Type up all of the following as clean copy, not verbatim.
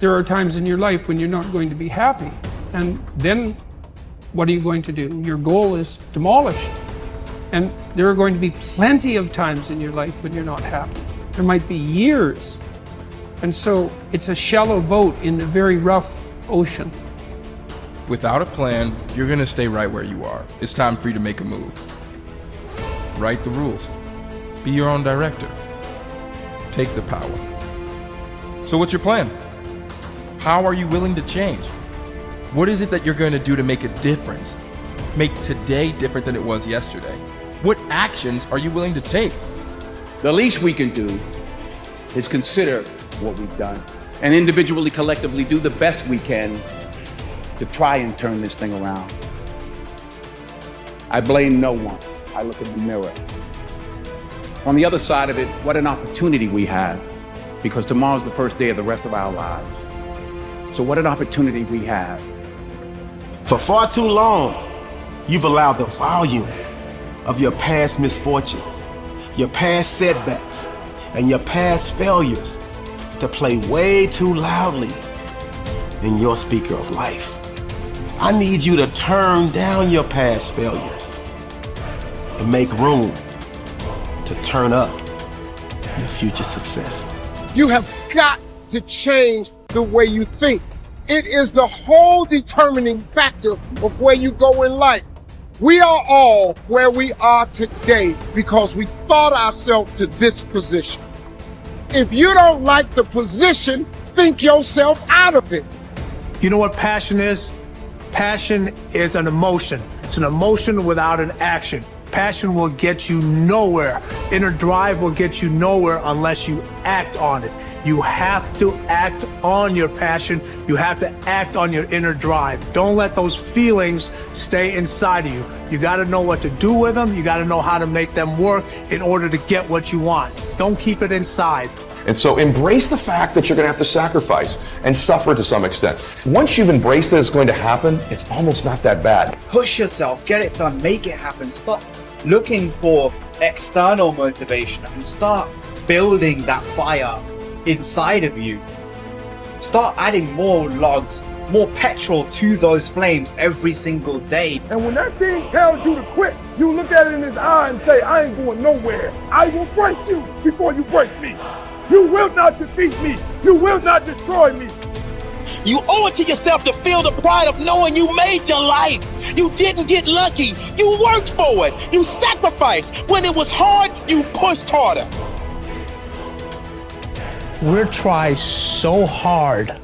there are times in your life when you're not going to be happy. And then what are you going to do? Your goal is demolished. And there are going to be plenty of times in your life when you're not happy. There might be years. And so it's a shallow boat in a very rough ocean. Without a plan, you're gonna stay right where you are. It's time for you to make a move. Write the rules. Be your own director. Take the power. So what's your plan? How are you willing to change? What is it that you're going to do to make a difference? Make today different than it was yesterday? What actions are you willing to take? The least we can do is consider what we've done and individually, collectively do the best we can to try and turn this thing around. I blame no one. I look in the mirror. On the other side of it, what an opportunity we have, because tomorrow's the first day of the rest of our lives. So what an opportunity we have. For far too long, you've allowed the volume of your past misfortunes, your past setbacks, and your past failures to play way too loudly in your speaker of life. I need you to turn down your past failures and make room to turn up your future success. You have got to change the way you think. It is the whole determining factor of where you go in life. We are all where we are today because we thought ourselves to this position. If you don't like the position, think yourself out of it. You know what passion is? Passion is an emotion. It's an emotion without an action. Passion will get you nowhere. Inner drive will get you nowhere unless you act on it. You have to act on your passion. You have to act on your inner drive. Don't let those feelings stay inside of you. You got to know what to do with them. You got to know how to make them work in order to get what you want. Don't keep it inside. And so embrace the fact that you're going to have to sacrifice and suffer to some extent. Once you've embraced that it's going to happen, it's almost not that bad. Push yourself, get it done, make it happen. Stop looking for external motivation and start building that fire inside of you. Start adding more logs, more petrol to those flames every single day. And when that thing tells you to quit, you look at it in his eye and say, I ain't going nowhere. I will break you before you break me. You will not defeat me. You will not destroy me. You owe it to yourself to feel the pride of knowing you made your life. You didn't get lucky. You worked for it. You sacrificed. When it was hard, you pushed harder. We try so hard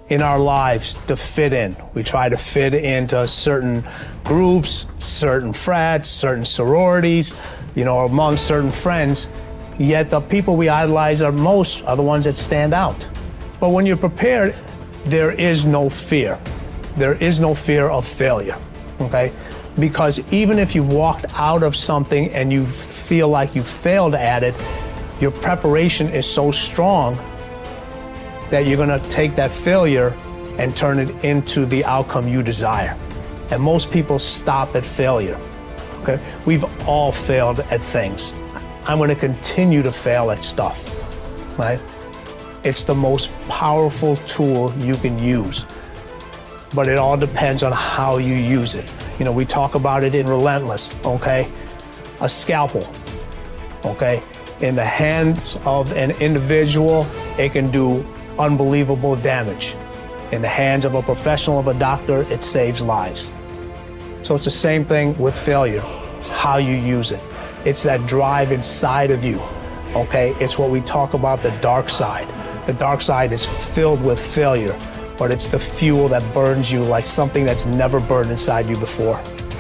in our lives to fit in. We try to fit into certain groups, certain frats, certain sororities, among certain friends. Yet the people we idolize are the ones that stand out. But when you're prepared, there is no fear. There is no fear of failure, okay? Because even if you've walked out of something and you feel like you failed at it, your preparation is so strong that you're gonna take that failure and turn it into the outcome you desire. And most people stop at failure, okay? We've all failed at things. I'm gonna continue to fail at stuff, right? It's the most powerful tool you can use, but it all depends on how you use it. We talk about it in Relentless, okay? A scalpel, okay? In the hands of an individual, it can do unbelievable damage. In the hands of a professional, of a doctor, it saves lives. So it's the same thing with failure. It's how you use it. It's that drive inside of you, okay? It's what we talk about, the dark side. The dark side is filled with failure, but it's the fuel that burns you like something that's never burned inside you before.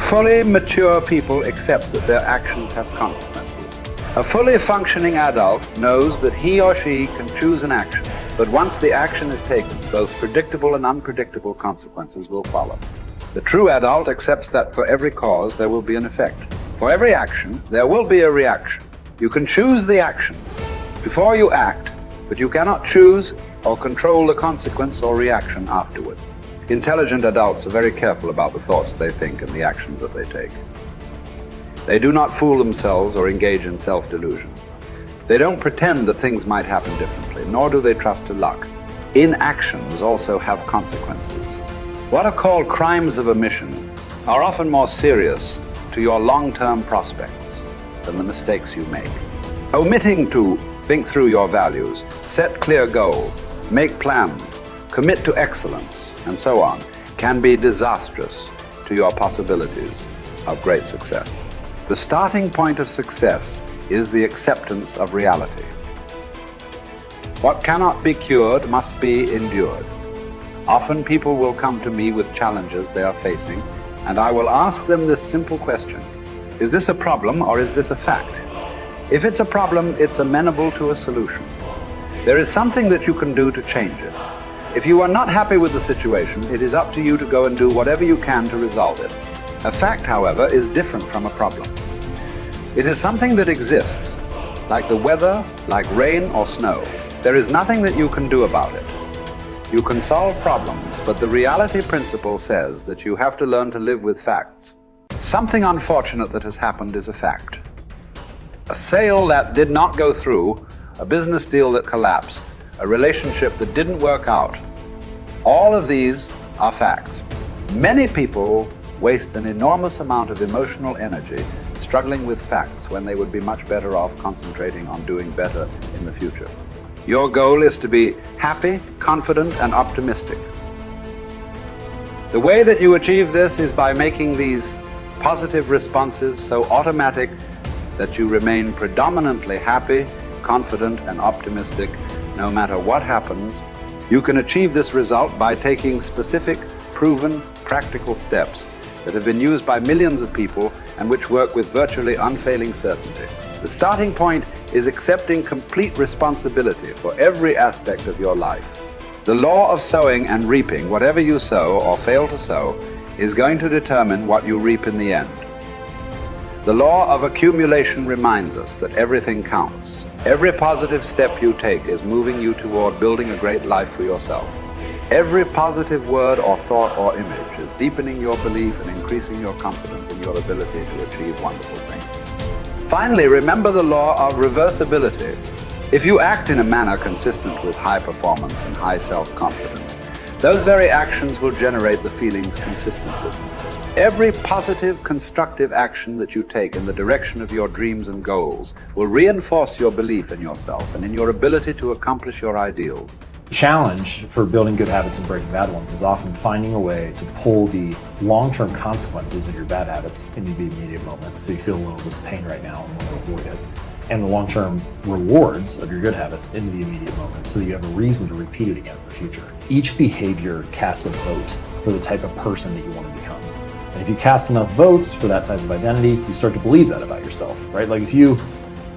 Fully mature people accept that their actions have consequences. A fully functioning adult knows that he or she can choose an action, but once the action is taken, both predictable and unpredictable consequences will follow. The true adult accepts that for every cause there will be an effect. For every action, there will be a reaction. You can choose the action before you act, but you cannot choose or control the consequence or reaction afterward. Intelligent adults are very careful about the thoughts they think and the actions that they take. They do not fool themselves or engage in self-delusion. They don't pretend that things might happen differently, nor do they trust to luck. inactions also have consequences. What are called crimes of omission are often more serious to your long-term prospects than the mistakes you make. Omitting to think through your values, set clear goals, make plans, commit to excellence, and so on, can be disastrous to your possibilities of great success. The starting point of success is the acceptance of reality. What cannot be cured must be endured. Often people will come to me with challenges they are facing, and I will ask them this simple question: is this a problem or is this a fact? If it's a problem, it's amenable to a solution. There is something that you can do to change it. If you are not happy with the situation, it is up to you to go and do whatever you can to resolve it. A fact, however, is different from a problem. It is something that exists, like the weather, like rain or snow. There is nothing that you can do about it. You can solve problems, but the reality principle says that you have to learn to live with facts. Something unfortunate that has happened is a fact. A sale that did not go through, a business deal that collapsed, a relationship that didn't work out. All of these are facts. Many people waste an enormous amount of emotional energy struggling with facts when they would be much better off concentrating on doing better in the future. Your goal is to be happy, confident, and optimistic. The way that you achieve this is by making these positive responses so automatic that you remain predominantly happy, confident, and optimistic no matter what happens. You can achieve this result by taking specific, proven, practical steps that have been used by millions of people and which work with virtually unfailing certainty. The starting point is accepting complete responsibility for every aspect of your life. The law of sowing and reaping, whatever you sow or fail to sow, is going to determine what you reap in the end. The law of accumulation reminds us that everything counts. Every positive step you take is moving you toward building a great life for yourself. Every positive word or thought or image is deepening your belief and increasing your confidence in your ability to achieve wonderful things. Finally, remember the law of reversibility. If you act in a manner consistent with high performance and high self-confidence, those very actions will generate the feelings consistent with them. Every positive, constructive action that you take in the direction of your dreams and goals will reinforce your belief in yourself and in your ability to accomplish your ideals. The challenge for building good habits and breaking bad ones is often finding a way to pull the long-term consequences of your bad habits into the immediate moment. So you feel a little bit of pain right now and want to avoid it. And the long-term rewards of your good habits into the immediate moment so that you have a reason to repeat it again in the future. Each behavior casts a vote for the type of person that you want to become. And if you cast enough votes for that type of identity, you start to believe that about yourself, right? Like if you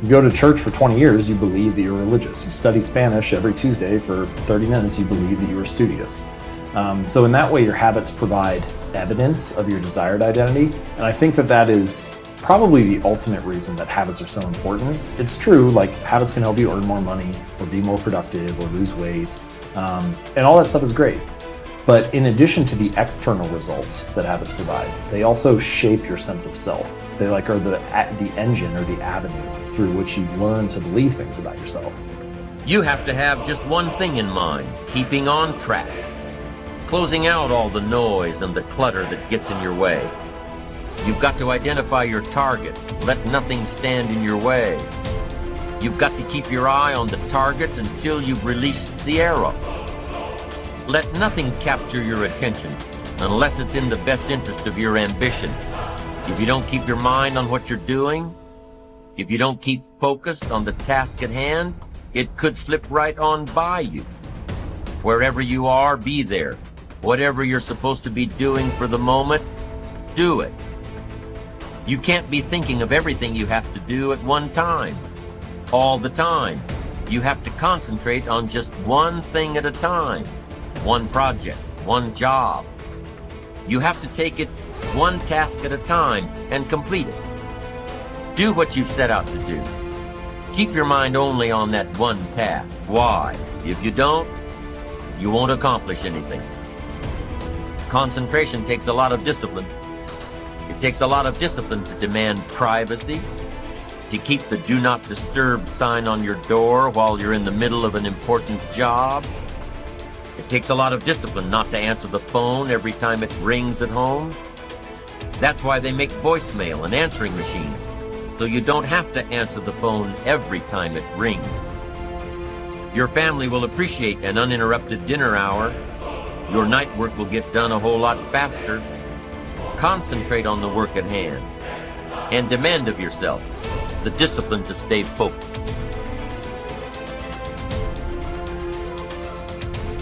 go to church for 20 years, you believe that you're religious. You study Spanish every Tuesday for 30 minutes, you believe that you are studious. So in that way, your habits provide evidence of your desired identity. And I think that that is probably the ultimate reason that habits are so important. It's true, like habits can help you earn more money or be more productive or lose weight. And all that stuff is great. But in addition to the external results that habits provide, they also shape your sense of self. They are the engine or the avenue through which you learn to believe things about yourself. You have to have just one thing in mind: keeping on track, closing out all the noise and the clutter that gets in your way. You've got to identify your target. Let nothing stand in your way. You've got to keep your eye on the target until you've released the arrow. Let nothing capture your attention unless it's in the best interest of your ambition. If you don't keep your mind on what you're doing, if you don't keep focused on the task at hand, it could slip right on by you. Wherever you are, be there. Whatever you're supposed to be doing for the moment, do it. You can't be thinking of everything you have to do at one time, all the time. You have to concentrate on just one thing at a time. One project, one job. You have to take it one task at a time and complete it. Do what you've set out to do. Keep your mind only on that one task. Why? If you don't, you won't accomplish anything. Concentration takes a lot of discipline. It takes a lot of discipline to demand privacy, to keep the do not disturb sign on your door while you're in the middle of an important job. It takes a lot of discipline not to answer the phone every time it rings at home. That's why they make voicemail and answering machines, so you don't have to answer the phone every time it rings. Your family will appreciate an uninterrupted dinner hour. Your night work will get done a whole lot faster. Concentrate on the work at hand and demand of yourself the discipline to stay focused.